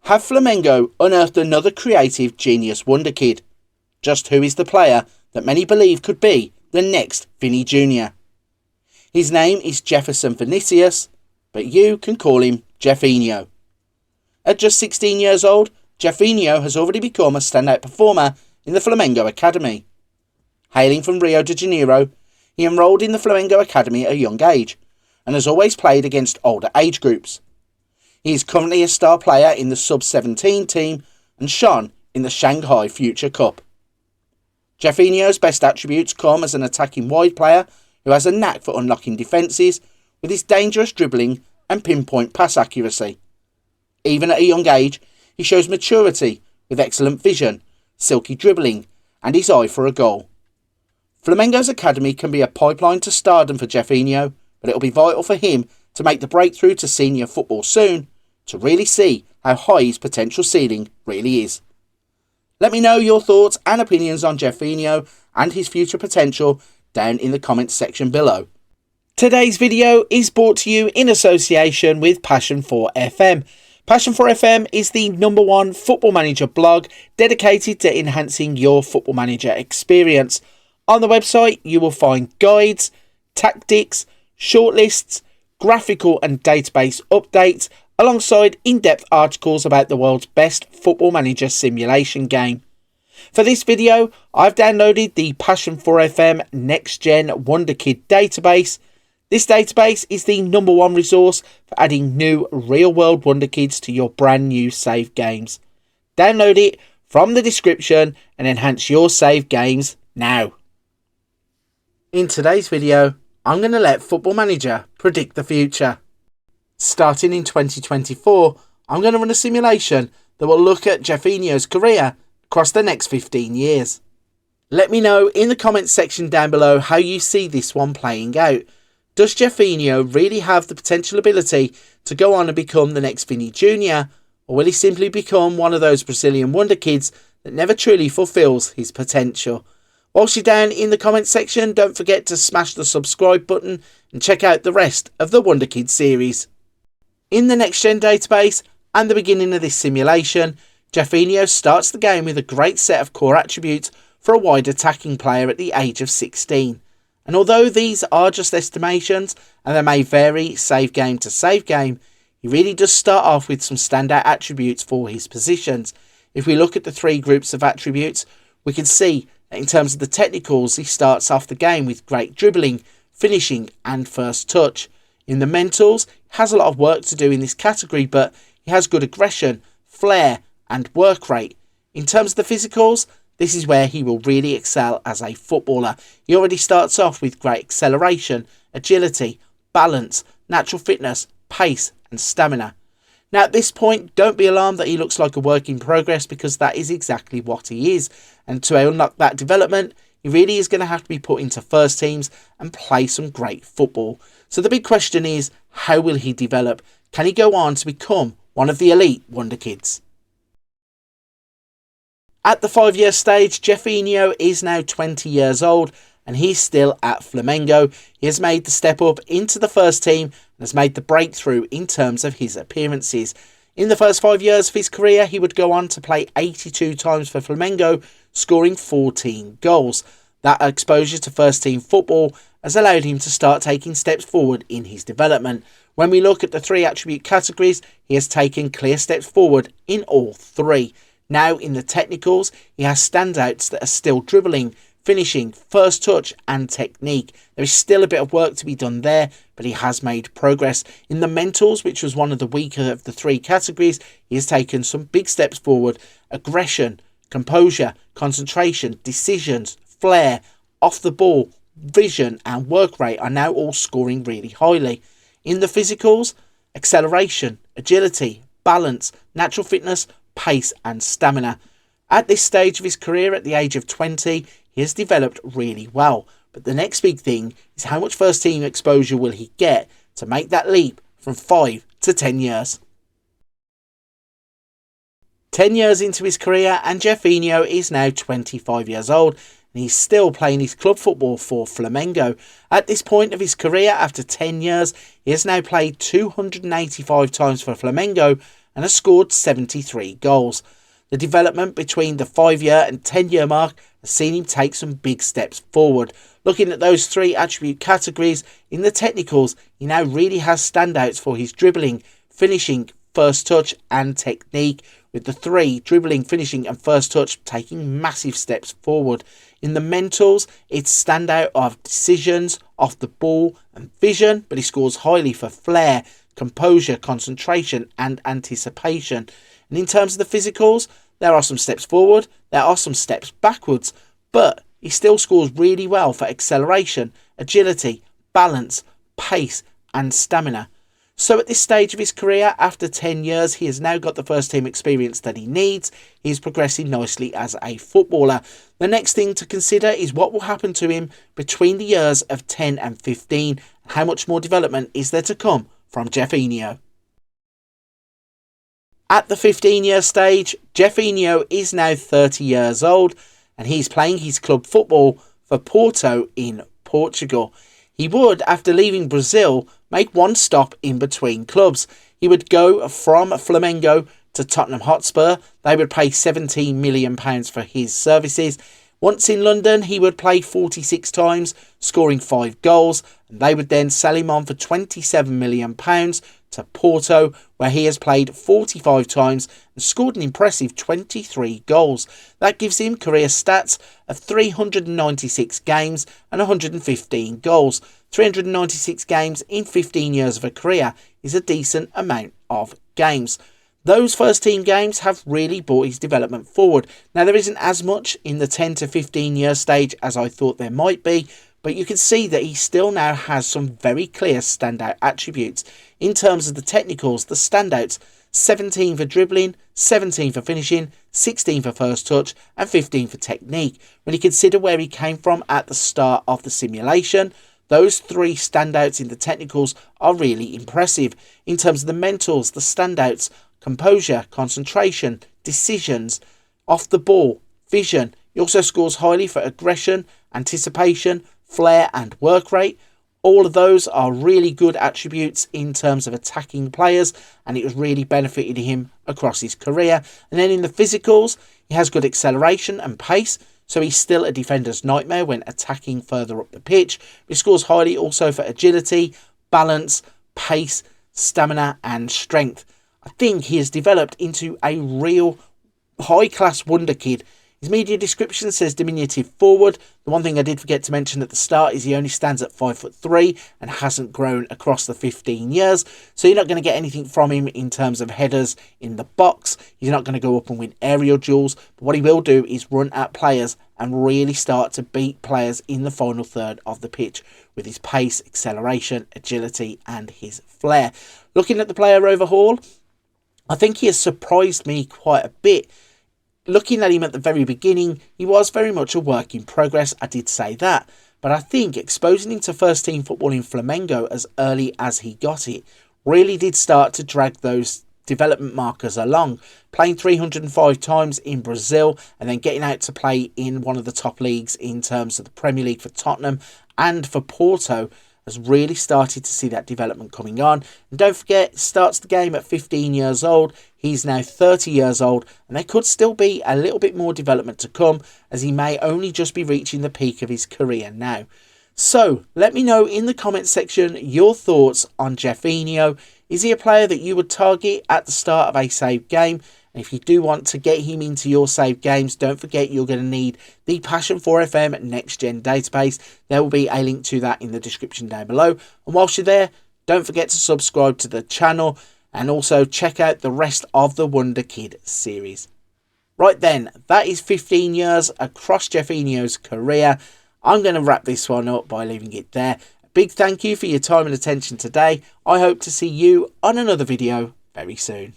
Have Flamengo unearthed another creative genius wonderkid? Just who is the player that many believe could be the next Vini Jr.? His name is Jheferson Vinicius, but you can call him Jhefinho. At just 16 years old, Jeffinho has already become a standout performer in the Flamengo Academy. Hailing from Rio de Janeiro, he enrolled in the Flamengo Academy at a young age and has always played against older age groups. He is currently a star player in the sub-17 team and shone in the Shanghai Future Cup. Jhefinho's best attributes come as an attacking wide player who has a knack for unlocking defences with his dangerous dribbling and pinpoint pass accuracy. Even at a young age, he shows maturity with excellent vision, silky dribbling and his eye for a goal. Flamengo's academy can be a pipeline to stardom for Jhefinho, but it will be vital for him to make the breakthrough to senior football soon to really see how high his potential ceiling really is. Let me know your thoughts and opinions on Jhefinho and his future potential down in the comments section below. Today's video is brought to you in association with Passion4FM. Passion4FM is the #1 football manager blog dedicated to enhancing your football manager experience. On the website, you will find guides, tactics, shortlists, graphical and database updates, alongside in-depth articles about the world's best football manager simulation game. For this video, I've downloaded the Passion4FM Nextgen Wonderkid database. This database is the #1 resource for adding new real-world wonderkids to your brand new save games. Download it from the description and enhance your save games now. In today's video, I'm going to let Football Manager predict the future. Starting in 2024, I'm going to run a simulation that will look at Jhefinho's career across the next 15 years. Let me know in the comments section down below how you see this one playing out. Does Jhefinho really have the potential ability to go on and become the next Vini Jr., or will he simply become one of those Brazilian Wonderkids that never truly fulfills his potential? Whilst you're down in the comments section, don't forget to smash the subscribe button and check out the rest of the Wonderkid series. In the Next Gen database and the beginning of this simulation, Jhefinho starts the game with a great set of core attributes for a wide attacking player at the age of 16. And although these are just estimations and they may vary save game to save game, he really does start off with some standout attributes for his positions. If we look at the 3 groups of attributes, we can see that in terms of the technicals, he starts off the game with great dribbling, finishing and first touch. In the mentals, he has a lot of work to do in this category, but he has good aggression, flair and work rate. In terms of the physicals, this is where he will really excel as a footballer. He already starts off with great acceleration, agility, balance, natural fitness, pace and stamina. Now at this point, don't be alarmed that he looks like a work in progress, because that is exactly what he is. And to unlock that development, he really is going to have to be put into first teams and play some great football. So the big question is, how will he develop? Can he go on to become one of the elite wonderkids? At the 5-year stage, Jhefinho is now 20 years old and he's still at Flamengo. He has made the step up into the first team and has made the breakthrough in terms of his appearances. In the first 5 years of his career, he would go on to play 82 times for Flamengo, scoring 14 goals. That exposure to first team football has allowed him to start taking steps forward in his development. When we look at the 3 attribute categories, he has taken clear steps forward in all 3. Now in the technicals, he has standouts that are still dribbling, finishing, first touch and technique. There is still a bit of work to be done there, but he has made progress. In the mentals, which was one of the weaker of the 3 categories, he has taken some big steps forward. Aggression, composure, concentration, decisions, flair, off the ball, vision and work rate are now all scoring really highly. In the physicals, acceleration, agility, balance, natural fitness, pace and stamina. At this stage of his career, at the age of 20, he has developed really well. But the next big thing is how much first team exposure will he get to make that leap from 5 to 10 years. 10 years into his career and Jhefinho is now 25 years old and he's still playing his club football for Flamengo. At this point of his career, after 10 years, he has now played 285 times for Flamengo and has scored 73 goals. The development between the 5-year and 10-year mark has seen him take some big steps forward. Looking at those 3 attribute categories in the technicals, he now really has standouts for his dribbling, finishing, first touch and technique, with the 3, dribbling, finishing and first touch, taking massive steps forward. In the mentals, it's standout of decisions, off the ball and vision, but he scores highly for flair, composure, concentration and anticipation. And in terms of the physicals, there are some steps forward, there are some steps backwards, but he still scores really well for acceleration, agility, balance, pace and stamina. So at this stage of his career, after 10 years, he has now got the first team experience that he needs. He's progressing nicely as a footballer. The next thing to consider is what will happen to him between the years of 10 and 15. How much more development is there to come from Jhefinho? At the 15-year stage, Jhefinho is now 30 years old and he's playing his club football for Porto in Portugal. He would, after leaving Brazil, make one stop in between clubs. He would go from Flamengo to Tottenham Hotspur. They would pay £17 million for his services. Once in London, he would play 46 times, scoring 5 goals, and they would then sell him on for £27 million to Porto, where he has played 45 times and scored an impressive 23 goals. That gives him career stats of 396 games and 115 goals. 396 games in 15 years of a career is a decent amount of games. Those first team games have really brought his development forward. Now, there isn't as much in the 10 to 15 year stage as I thought there might be, but you can see that he still now has some very clear standout attributes. In terms of the technicals, the standouts: 17 for dribbling, 17 for finishing, 16 for first touch and 15 for technique. When you consider where he came from at the start of the simulation, those 3 standouts in the technicals are really impressive. In terms of the mentals, the standouts: composure, concentration, decisions, off the ball, vision. He also scores highly for aggression, anticipation, flair and work rate. All of those are really good attributes in terms of attacking players, and it has really benefited him across his career. And then in the physicals, he has good acceleration and pace, so he's still a defender's nightmare when attacking further up the pitch. He scores highly also for agility, balance, pace, stamina and strength. I think he has developed into a real high-class wonder kid. His media description says diminutive forward. The one thing I did forget to mention at the start is he only stands at 5'3" and hasn't grown across the 15 years. So you're not going to get anything from him in terms of headers in the box. He's not going to go up and win aerial duels. But what he will do is run at players and really start to beat players in the final third of the pitch with his pace, acceleration, agility and his flair. Looking at the player overhaul, I think he has surprised me quite a bit. Looking at him at the very beginning, he was very much a work in progress, I did say that. But I think exposing him to first team football in Flamengo as early as he got it really did start to drag those development markers along. Playing 305 times in Brazil and then getting out to play in one of the top leagues in terms of the Premier League for Tottenham and for Porto has really started to see that development coming on. And don't forget, starts the game at 15 years old. He's now 30 years old, and there could still be a little bit more development to come, as he may only just be reaching the peak of his career now. So let me know in the comments section your thoughts on Jhefinho. Is he a player that you would target at the start of a save game? And if you do want to get him into your save games, don't forget you're going to need the Passion4FM Nextgen database. There will be a link to that in the description down below. And whilst you're there, don't forget to subscribe to the channel and also check out the rest of the Wonder Kid series. Right then, that is 15 years across Jhefinho's career. I'm going to wrap this one up by leaving it there. A big thank you for your time and attention today. I hope to see you on another video very soon.